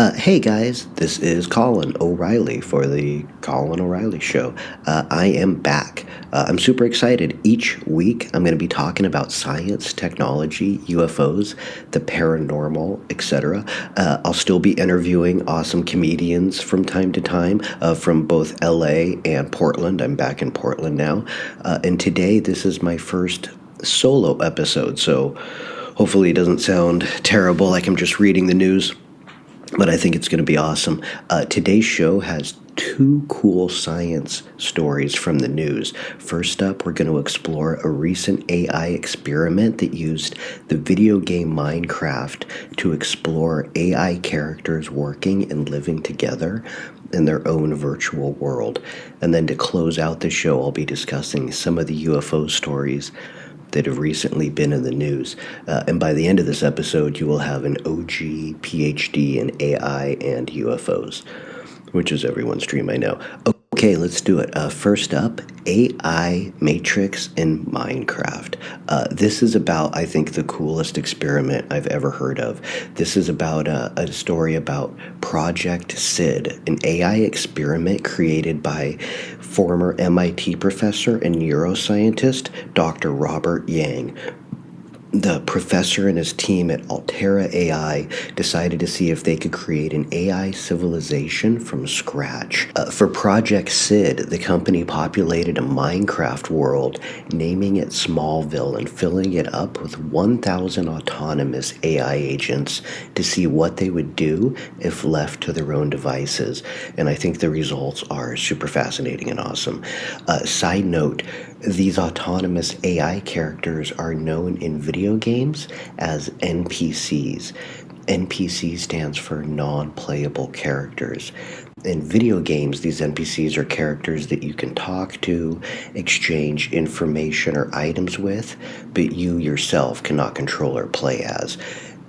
Hey guys, this is Colin O'Reilly for the Colin O'Reilly Show. I am back. I'm super excited. Each week I'm going to be talking about science, technology, UFOs, the paranormal, etc. I'll still be interviewing awesome comedians from time to time from both LA and Portland. I'm back in Portland now. And today this is my first solo episode, so hopefully it doesn't sound terrible like I'm just reading the news, but I think it's going to be awesome. Today's show has two cool science stories from the news. First up, we're going to explore a recent AI experiment that used the video game Minecraft to explore AI characters working and living together in their own virtual world. And then to close out the show, I'll be discussing some of the UFO stories that have recently been in the news. And by the end of this episode, you will have an OG PhD in AI and UFOs, which is everyone's dream, I know. Okay, let's do it. First up, AI Matrix in Minecraft. This is about, I think, the coolest experiment I've ever heard of. This is about a story about Project SID, an AI experiment created by former MIT professor and neuroscientist Dr. Robert Yang. The professor and his team at Altera AI decided to see if they could create an AI civilization from scratch. For Project SID, the company populated a Minecraft world, naming it Smallville and filling it up with 1,000 autonomous AI agents to see what they would do if left to their own devices. And I think the results are super fascinating and awesome. Side note, these autonomous AI characters are known in video games as NPCs. NPC stands for non-playable characters. In video games, these NPCs are characters that you can talk to, exchange information or items with, but you yourself cannot control or play as.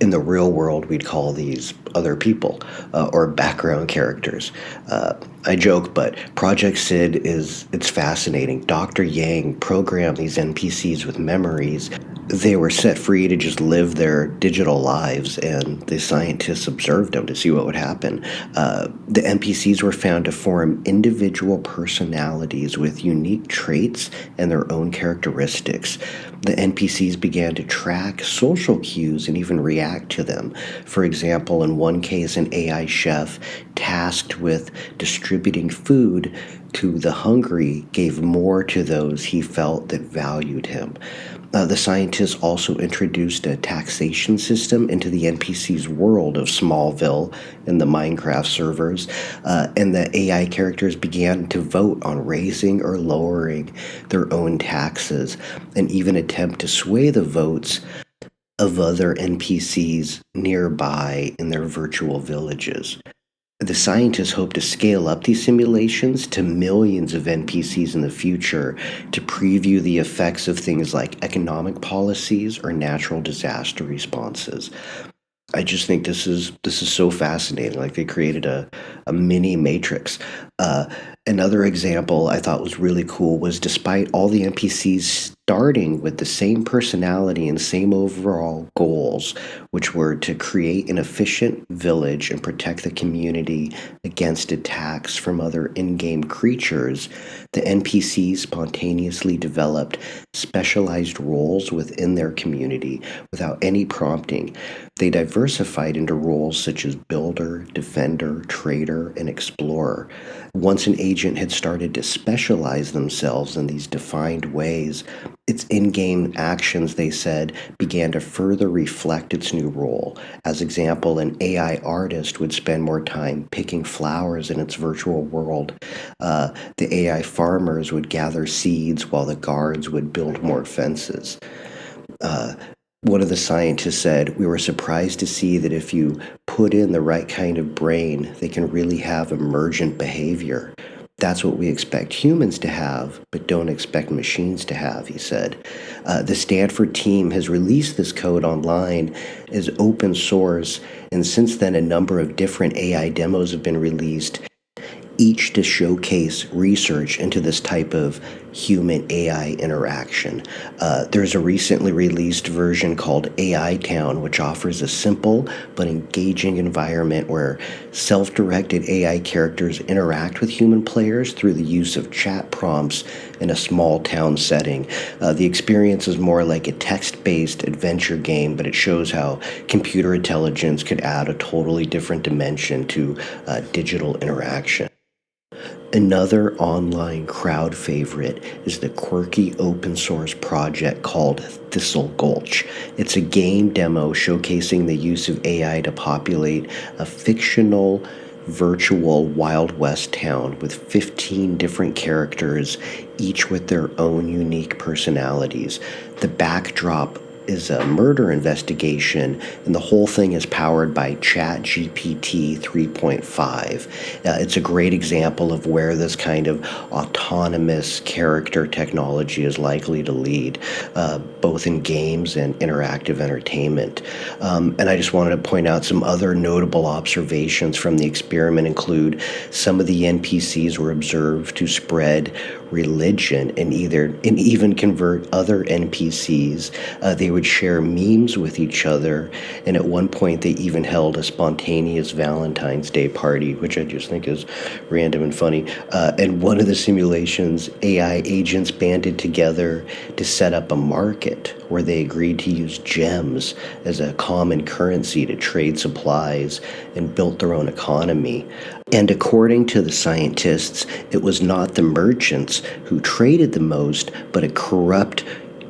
In the real world, we'd call these other people or background characters. I joke, but Project SID it's fascinating. Dr. Yang programmed these NPCs with memories. They were set free to just live their digital lives, and the scientists observed them to see what would happen. The NPCs were found to form individual personalities with unique traits and their own characteristics. The NPCs began to track social cues and even react to them. For example, in one case, an AI chef tasked with distributing food to the hungry gave more to those he felt that valued him. The scientists also introduced a taxation system into the NPC's world of Smallville in the Minecraft servers, and the AI characters began to vote on raising or lowering their own taxes and even attempt to sway the votes of other NPCs nearby in their virtual villages. The scientists hope to scale up these simulations to millions of NPCs in the future to preview the effects of things like economic policies or natural disaster responses. I just think this is so fascinating. Like, they created a mini matrix. Another example I thought was really cool was, despite all the NPCs starting with the same personality and same overall goals, which were to create an efficient village and protect the community against attacks from other in-game creatures, the NPCs spontaneously developed specialized roles within their community without any prompting. They diversified into roles such as builder, defender, trader, and explorer. Once an agent had started to specialize themselves in these defined ways, its in-game actions, they said, began to further reflect its new role. As example, an AI artist would spend more time picking flowers in its virtual world. The AI farmers would gather seeds while the guards would build more fences. One of the scientists said, "We were surprised to see that if you put in the right kind of brain, they can really have emergent behavior. That's what we expect humans to have, but don't expect machines to have," he said. The Stanford team has released this code online as open source, and since then a number of different AI demos have been released, each to showcase research into this type of human AI interaction. There's a recently released version called AI Town, which offers a simple but engaging environment where self-directed AI characters interact with human players through the use of chat prompts in a small town setting. The experience is more like a text-based adventure game, but it shows how computer intelligence could add a totally different dimension to digital interaction. Another online crowd favorite is the quirky open source project called Thistle Gulch. It's a game demo showcasing the use of AI to populate a fictional virtual Wild West town with 15 different characters, each with their own unique personalities. The backdrop is a murder investigation, and the whole thing is powered by ChatGPT 3.5. It's a great example of where this kind of autonomous character technology is likely to lead, both in games and interactive entertainment. And I just wanted to point out some other notable observations from the experiment include some of the NPCs were observed to spread religion and even convert other NPCs. They would share memes with each other, and at one point they even held a spontaneous Valentine's Day party, which I just think is random and funny. And one of the simulations, AI agents banded together to set up a market where they agreed to use gems as a common currency to trade supplies and built their own economy. And according to the scientists, it was not the merchants who traded the most, but a corrupt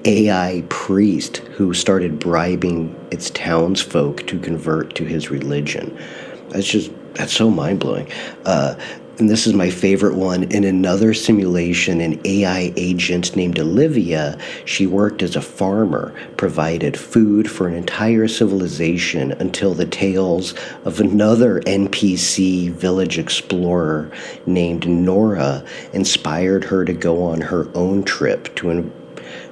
AI priest who started bribing its townsfolk to convert to his religion. That's so mind-blowing. And this is my favorite one. In another simulation, an AI agent named Olivia, she worked as a farmer, provided food for an entire civilization until the tales of another NPC village explorer named Nora inspired her to go on her own trip to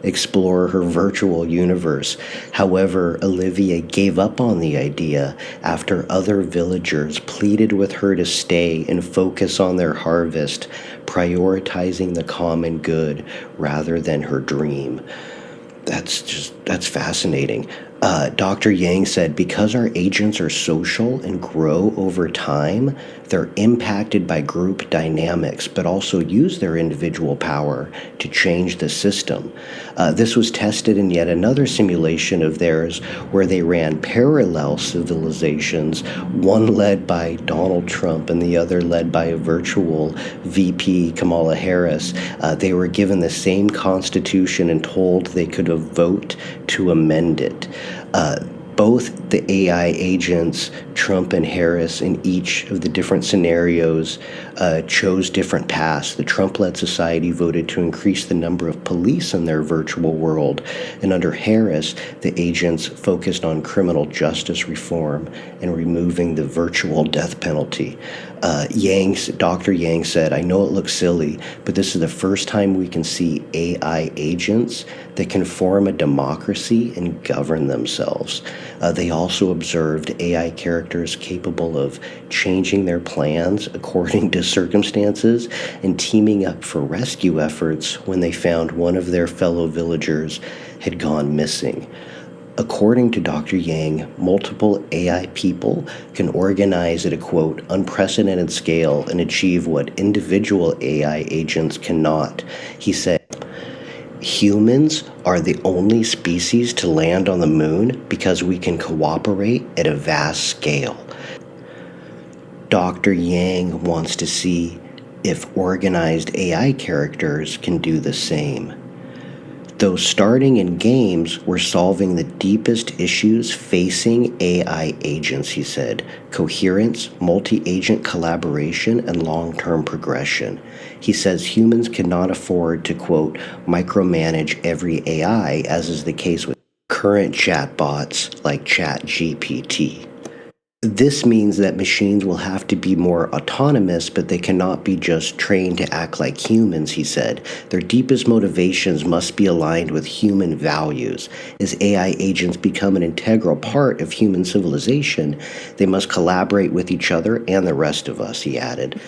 explore her virtual universe. However, Olivia gave up on the idea after other villagers pleaded with her to stay and focus on their harvest, prioritizing the common good rather than her dream. That's fascinating. Dr. Yang said, because our agents are social and grow over time, they're impacted by group dynamics, but also use their individual power to change the system. This was tested in yet another simulation of theirs where they ran parallel civilizations, one led by Donald Trump and the other led by a virtual VP, Kamala Harris. They were given the same constitution and told they could vote to amend it. Both the AI agents, Trump and Harris, in each of the different scenarios chose different paths. The Trump-led society voted to increase the number of police in their virtual world, and under Harris, the agents focused on criminal justice reform and removing the virtual death penalty. Dr. Yang said, I know it looks silly, but this is the first time we can see AI agents that can form a democracy and govern themselves. They also observed AI characters capable of changing their plans according to circumstances and teaming up for rescue efforts when they found one of their fellow villagers had gone missing. According to Dr. Yang, multiple AI people can organize at a, quote, unprecedented scale and achieve what individual AI agents cannot. He said, humans are the only species to land on the moon because we can cooperate at a vast scale. Dr. Yang wants to see if organized AI characters can do the same. Though starting in games, we're solving the deepest issues facing AI agents, he said. Coherence, multi-agent collaboration, and long-term progression. He says humans cannot afford to, quote, micromanage every AI, as is the case with current chatbots like ChatGPT. This means that machines will have to be more autonomous, but they cannot be just trained to act like humans, he said. Their deepest motivations must be aligned with human values. As AI agents become an integral part of human civilization, they must collaborate with each other and the rest of us, he added.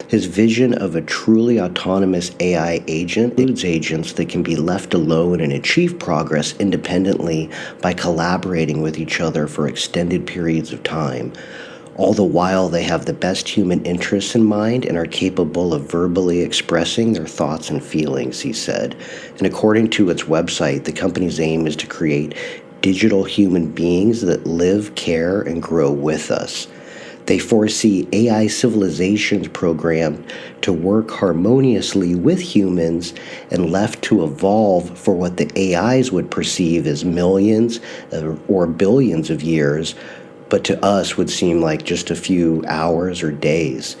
His vision of a truly autonomous AI agent includes agents that can be left alone and achieve progress independently by collaborating with each other for extended periods of time. All the while, they have the best human interests in mind and are capable of verbally expressing their thoughts and feelings, he said. And according to its website, the company's aim is to create digital human beings that live, care, and grow with us. They foresee AI civilizations programmed to work harmoniously with humans and left to evolve for what the AIs would perceive as millions or billions of years, but to us would seem like just a few hours or days.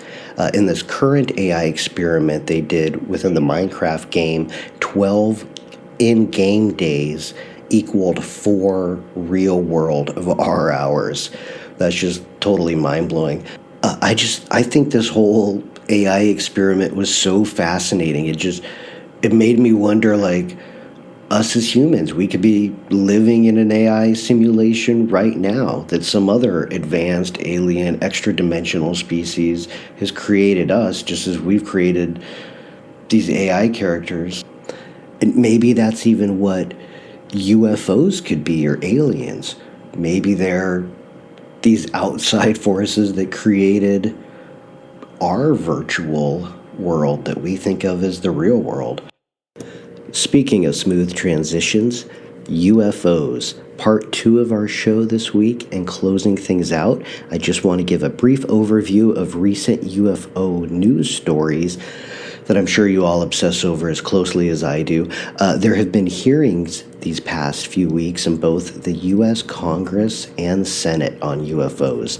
In this current AI experiment they did within the Minecraft game, 12 in-game days equaled 4 real world of our hours. That's just totally mind-blowing. I think this whole AI experiment was so fascinating. It made me wonder, like, us as humans, we could be living in an AI simulation right now that some other advanced alien extra-dimensional species has created us just as we've created these AI characters. And maybe that's even what UFOs could be, or aliens. Maybe they're these outside forces that created our virtual world that we think of as the real world. Speaking of smooth transitions, UFOs, part 2 of our show this week, and closing things out, I just want to give a brief overview of recent UFO news stories that I'm sure you all obsess over as closely as I do. There have been hearings these past few weeks in both the U.S. Congress and Senate on UFOs.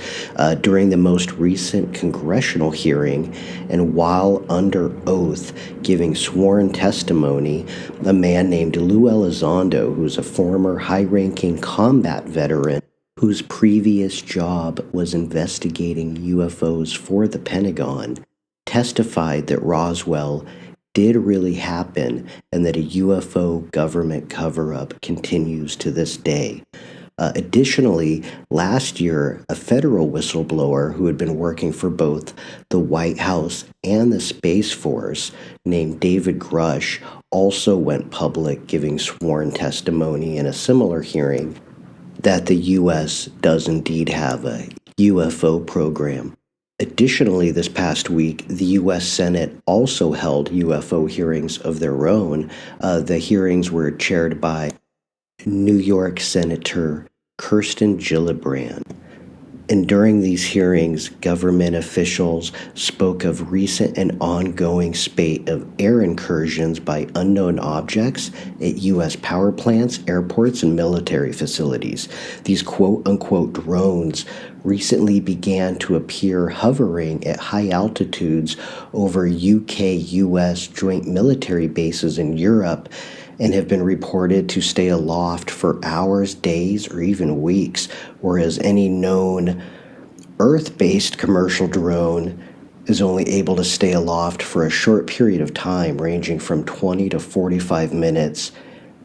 During the most recent congressional hearing, and while under oath giving sworn testimony, a man named Lou Elizondo, who's a former high-ranking combat veteran, whose previous job was investigating UFOs for the Pentagon, testified that Roswell did really happen and that a UFO government cover-up continues to this day. Additionally, last year, a federal whistleblower who had been working for both the White House and the Space Force, named David Grush, also went public giving sworn testimony in a similar hearing that the U.S. does indeed have a UFO program. Additionally, this past week, the U.S. Senate also held UFO hearings of their own. The hearings were chaired by New York Senator Kirsten Gillibrand. And during these hearings, government officials spoke of recent and ongoing spate of air incursions by unknown objects at U.S. power plants, airports, and military facilities. These quote-unquote drones recently began to appear hovering at high altitudes over UK-US joint military bases in Europe, and have been reported to stay aloft for hours, days, or even weeks, whereas any known Earth-based commercial drone is only able to stay aloft for a short period of time, ranging from 20 to 45 minutes,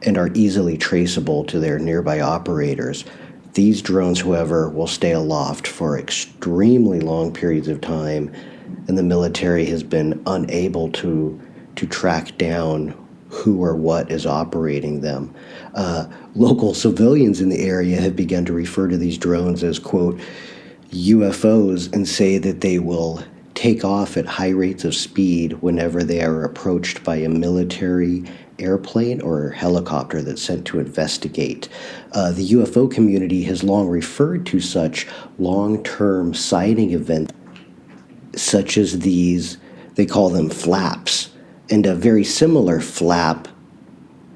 and are easily traceable to their nearby operators. These drones, however, will stay aloft for extremely long periods of time, and the military has been unable to track down who or what is operating them. Local civilians in the area have begun to refer to these drones as, quote, UFOs, and say that they will take off at high rates of speed whenever they are approached by a military airplane or helicopter that's sent to investigate. The UFO community has long referred to such long-term sighting events such as these, they call them flaps, and a very similar flap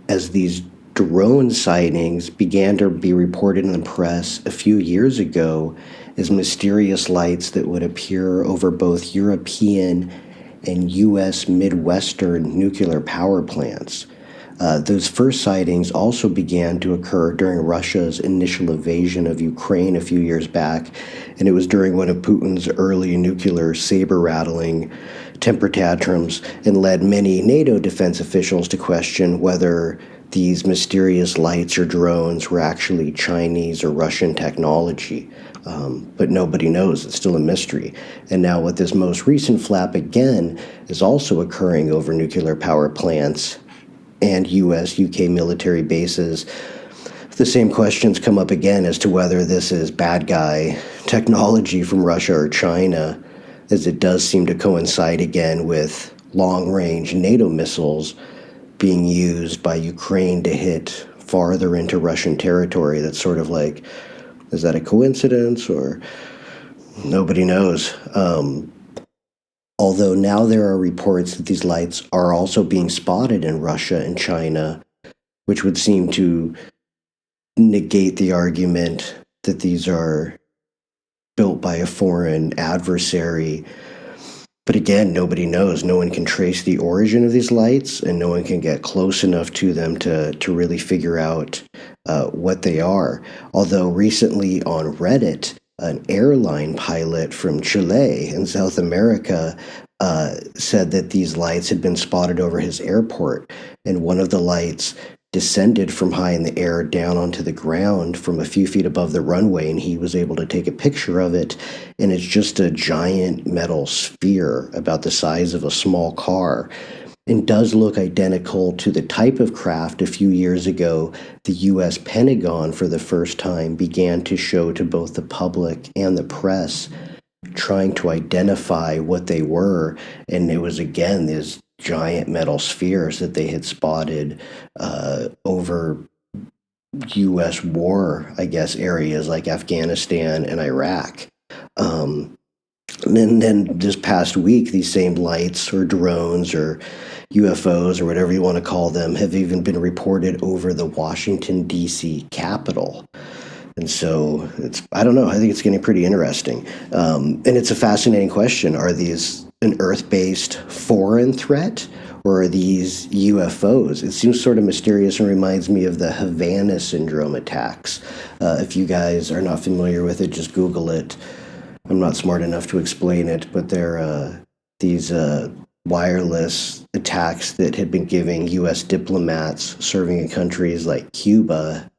as these drone sightings began to be reported in the press a few years ago as mysterious lights that would appear over both European and U.S. Midwestern nuclear power plants. Those first sightings also began to occur during Russia's initial invasion of Ukraine a few years back, and it was during one of Putin's early nuclear saber-rattling temper tantrums, and led many NATO defense officials to question whether these mysterious lights or drones were actually Chinese or Russian technology. But nobody knows. It's still a mystery. And now with this most recent flap again is also occurring over nuclear power plants and US, UK military bases. The same questions come up again as to whether this is bad guy technology from Russia or China, as it does seem to coincide again with long-range NATO missiles being used by Ukraine to hit farther into Russian territory. That's sort of like, is that a coincidence, or nobody knows? Although now there are reports that these lights are also being spotted in Russia and China, which would seem to negate the argument that these are built by a foreign adversary. But again, nobody knows. No one can trace the origin of these lights, and no one can get close enough to them to really figure out what they are. Although recently on Reddit, an airline pilot from Chile in South America said that these lights had been spotted over his airport, and one of the lights descended from high in the air down onto the ground from a few feet above the runway, and he was able to take a picture of it, and it's just a giant metal sphere about the size of a small car, and does look identical to the type of craft a few years ago the US Pentagon for the first time began to show to both the public and the press, trying to identify what they were. And it was, again, these giant metal spheres that they had spotted over US war, I guess, areas like Afghanistan and Iraq. And then this past week, these same lights or drones or UFOs or whatever you want to call them have even been reported over the Washington, D.C. Capitol. And so I don't know, I think it's getting pretty interesting. And it's a fascinating question. Are these an Earth-based foreign threat, or are these UFOs? It seems sort of mysterious and reminds me of the Havana syndrome attacks. If you guys are not familiar with it, just Google it. I'm not smart enough to explain it, but they're these wireless attacks that had been giving U.S. diplomats serving in countries like Cuba,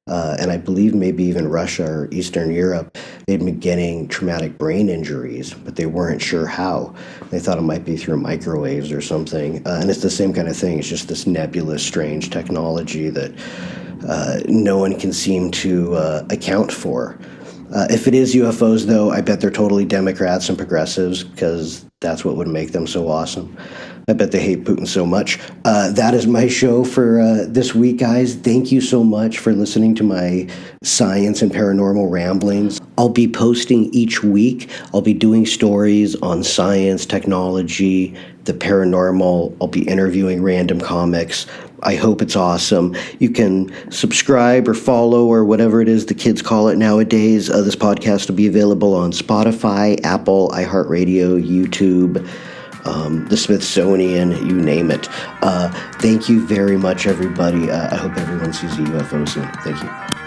and I believe maybe even Russia or Eastern Europe, they'd been getting traumatic brain injuries, but they weren't sure how. They thought it might be through microwaves or something. And it's the same kind of thing. It's just this nebulous, strange technology that no one can seem to account for. If it is UFOs, though, I bet they're totally Democrats and progressives, because that's what would make them so awesome. I bet they hate Putin so much. That is my show for this week, guys. Thank you so much for listening to my science and paranormal ramblings. I'll be posting each week. I'll be doing stories on science, technology, the paranormal. I'll be interviewing random comics. I hope it's awesome. You can subscribe or follow or whatever it is the kids call it nowadays. This podcast will be available on Spotify, Apple, iHeartRadio, YouTube, the Smithsonian, you name it. Thank you very much, everybody. I hope everyone sees a UFO soon. Thank you.